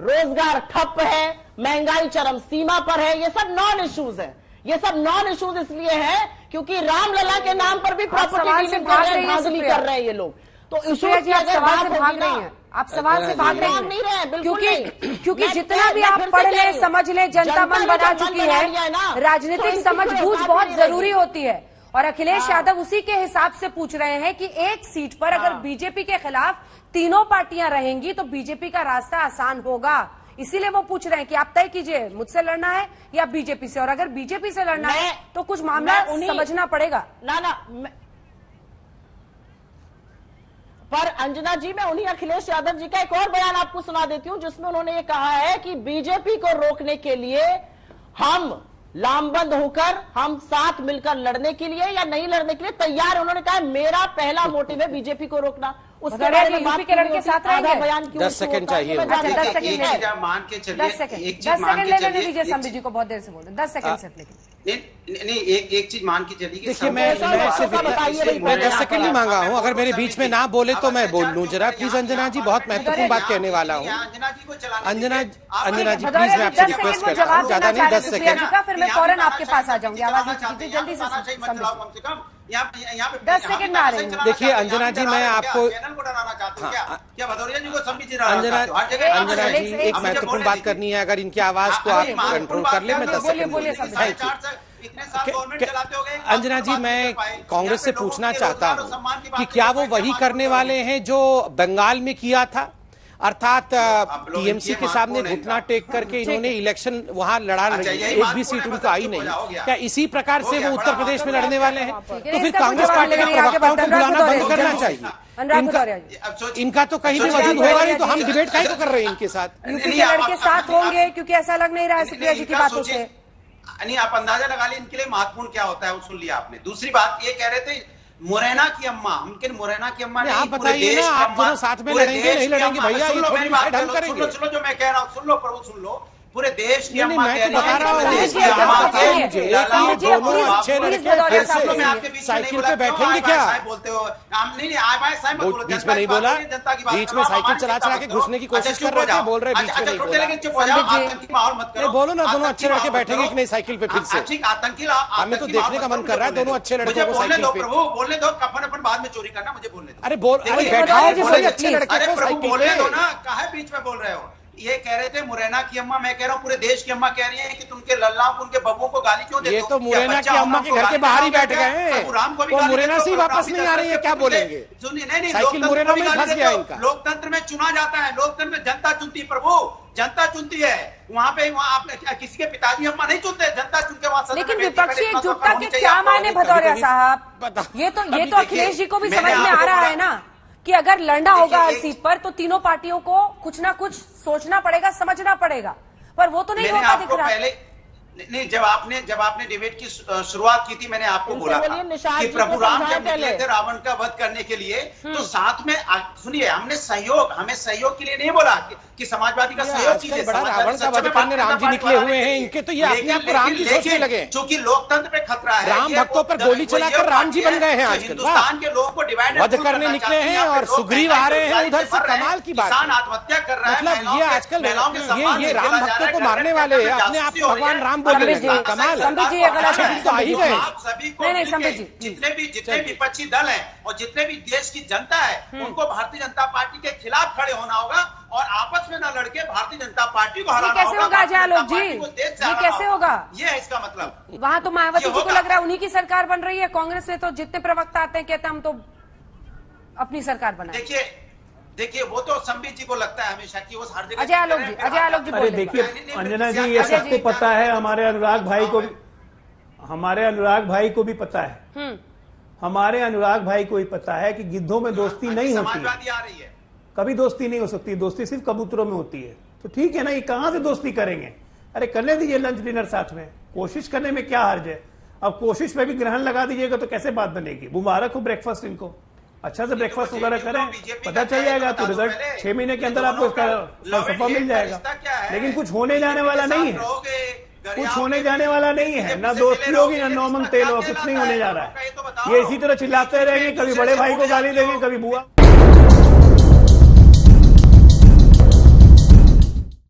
रोजगार ठप है, महंगाई चरम सीमा पर है। ये सब नॉन इश्यूज है, ये सब नॉन इश्यूज इसलिए है क्योंकि रामलला के नाम पर भी प्रॉपर्टी डीलिंग कर रहे हैं ये लोग। तो इश्यूज की अगर बात भाग रही है, आप सवाल से भाग नहीं रहे हैं, बिल्कुल नहीं। क्योंकि जितना भी आप पढ़ ले, समझ ले, जनता मन बना चुकी है, राजनीतिक समझबूझ बहुत जरूरी होती है। और अखिलेश यादव उसी के हिसाब से पूछ रहे हैं कि एक सीट पर अगर बीजेपी के खिलाफ तीनों पार्टियां रहेंगी तो बीजेपी का रास्ता आसान होगा। इसीलिए वो पूछ रहे हैं कि आप तय कीजिए, मुझसे लड़ना है या बीजेपी से। और अगर बीजेपी से लड़ना है तो कुछ मामला समझना पड़ेगा। पर अंजना जी, मैं उन्हीं अखिलेश यादव जी का एक और बयान आपको सुना देती हूं जिसमें उन्होंने ये कहा है कि बीजेपी को रोकने के लिए हम लामबंद होकर, हम साथ मिलकर लड़ने के लिए या नहीं लड़ने के लिए तैयार है। उन्होंने कहा मेरा पहला मोटिव है बीजेपी को रोकना। उसके बारे में बात के लड़के साथ रहेंगे। बयान 10 सेकंड चाहिए। 10 सेकंड मान के चलिए, 10 सेकंड ले लेने दीजिए संबित जी को, बहुत देर से बोल रहे हैं। 10 सेकंड सिर्फ। लेकिन नहीं, एक चीज मान के चलिए। देखिए, मैं 10 सेकंड ही मांगा हूँ, अगर मेरे बीच में ना बोले तो मैं बोल लूँ जरा, प्लीज। अंजना जी, बहुत महत्वपूर्ण बात कहने वाला हूँ। अंजना जी प्लीज, मैं आपसे रिक्वेस्ट करता हूँ, ज्यादा नहीं, 10 सेकंड। फिर मैं फौरन आपके पास आ जाऊंगी, आवाज जल्दी से। 10 सेकंड में आ रही हूँ। देखिए अंजना जी, मैं आपको क्या भदौरिया जी को अंजना जी एक महत्वपूर्ण बात करनी है, अगर इनकी आवाज को आप कंट्रोल कर ले। मैं 10 सेकंड अंजना जी, मैं कांग्रेस से पूछना चाहता हूं कि क्या वो वही करने वाले हैं जो बंगाल में किया था, अर्थात टीएमसी के सामने घुटना टेक करके इन्होंने इलेक्शन वहां लड़ा, एक भी सीट उनको आई नहीं। क्या इसी प्रकार से वो उत्तर प्रदेश में लड़ने वाले हैं? तो फिर कांग्रेस पार्टी के प्रवक्ताओं को बुलाना बंद करना चाहिए। इनका तो कहीं भी वजूद होगा नहीं, तो हम डिबेट काहे को कर रहे हैं इनके साथ? यूपी के लड़के साथ होंगे, क्योंकि ऐसा लग नहीं रहा है सुप्रिया जी की बातों से। नहीं, आप अंदाजा लगा लें इनके लिए महत्वपूर्ण क्या होता है, वो सुन लिया आपने। दूसरी बात ये कह रहे थे मुरैना की अम्मा, उनके मुरैना की अम्मा नहीं, आप बताइए ना, आप दोनों साथ में लड़ेंगे नहीं लड़ेंगे भैया? ये थोड़ी बात हम करेंगे। सुनो जो मैं कह रहा हूँ, सुन लो प्रभु, सुन लो। पूरे देश की अम्मा मैं तो बता रहा हूँ, साइकिल पे बैठेंगे क्या? बोलते हो बीच में नहीं बोला, बीच में साइकिल चला चला के घुसने की कोशिश कर रहे थे, बोल रहे बीच में नहीं बोला। बोलो ना, दोनों अच्छे लड़के बैठेंगे कि नहीं साइकिल पे फिर से? आतंकी, हमें तो देखने का मन कर रहा है दोनों अच्छे लड़कों को साइकिल पे। प्रभु बोलने दो, कफन अपन बाद में चोरी करना, मुझे बोलने दो। अरे बैठाओ जी, अच्छे लड़के को साइकिल बोलने दो ना, काहे बीच में बोल रहे हो? ये कह रहे थे मुरैना की अम्मा, मैं कह रहा हूँ पूरे देश की अम्मा कह रही है कि तुमके लल्लाओं को, उनके बबुओं को गाली क्यों देते हो? ये तो मुरैना की अम्मा के घर के बाहर ही बैठ गए हैं, वो मुरैना से वापस नहीं आ रही है, क्या बोलेंगे? नहीं, साइकिल मुरैना में फंस गया इनका। लोकतंत्र में चुना जाता है, लोकतंत्र में जनता चुनती है प्रभु, जनता चुनती है। वहाँ पे आप किसी के पिताजी अम्मा नहीं चुनते, जनता चुनते वहाँ। लेकिन विपक्षी एकजुटता के क्या मायने भदौरिया साहब? ये तो अखिलेश जी को भी समझ में आ रहा है ना कि अगर लड़ना होगा हर सीट पर तो तीनों पार्टियों को कुछ ना कुछ सोचना पड़ेगा, समझना पड़ेगा, पर वो तो नहीं होता दिख रहा। नहीं, जब आपने डिबेट की शुरुआत की थी, मैंने आपको बोला था कि प्रभु राम जब निकले थे रावण का वध करने के लिए, तो साथ में सुनिए, हमें सहयोग के लिए नहीं बोला कि समाजवादी का ये सहयोग आजकल कीजिए। बड़ा रावण का वध करने राम जी निकले हुए हैं, इनके तो ये अपने आप को राम जी सोचने लगे। क्योंकि लोकतंत्र पे खतरा है, राम भक्तों पर गोली चलाकर राम जी बन गए हैं आजकल। हिंदुस्तान के लोगों को डिवाइड वध करने निकले हैं और सुग्रीव आ रहे हैं उधर से, कमाल की बात है। किसान आत्महत्या कर रहा है, मतलब ये आजकल ये राम भक्तों को मारने वाले अपने आप को भगवान राम बोलने लगे, कमाल है। संबित जी ये गलत है। तो आ ही गए। आप सभी को नहीं, संबित जी, जितने विपक्षी दल हैं और जितने भी देश की जनता है, उनको भारतीय जनता पार्टी के खिलाफ खड़े होना होगा और आपस में न लड़के भारतीय जनता पार्टी को हराना कैसे होगा अजय आलोक जी? ये कैसे होगा? ये है इसका मतलब। वहां तो मायावती जी को लग रहा है उन्हीं की सरकार बन रही है। कांग्रेस में तो जितने प्रवक्ता आते हैं कहते हैं हम तो अपनी सरकार बनाए। देखिए वो तो संबित जी को लगता है हमेशा कि वो हर जगह। अजय आलोक जी अरे देखिए अंजना जी, ये सबको पता है, हमारे अनुराग भाई को भी पता है, हमारे अनुराग भाई को भी पता है कि गिद्धों में दोस्ती नहीं होती है, समाजवादी आ रही है, कभी दोस्ती नहीं हो सकती, दोस्ती सिर्फ कबूतरों में होती है। तो ठीक है ना, ये कहां से दोस्ती करेंगे? अरे करने दीजिए लंच डिनर साथ में, कोशिश करने में क्या हर्ज है? अब कोशिश में भी ग्रहण लगा दीजिएगा तो कैसे बात बनेगी? मुबारक हो ब्रेकफास्ट, इनको अच्छा से ब्रेकफास्ट वगैरह करें, पता चल जाएगा। तो रिजल्ट 6 महीने के अंदर आपको इसका फलसफा मिल जाएगा। लेकिन कुछ होने जाने वाला नहीं है, कुछ होने जाने वाला नहीं है, ना दोस्ती होगी ना नौमन तेल होगा, कुछ नहीं होने जा रहा है। ये इसी तरह चिल्लाते रहेंगे, कभी बड़े भाई को गाली देंगे, कभी बुआ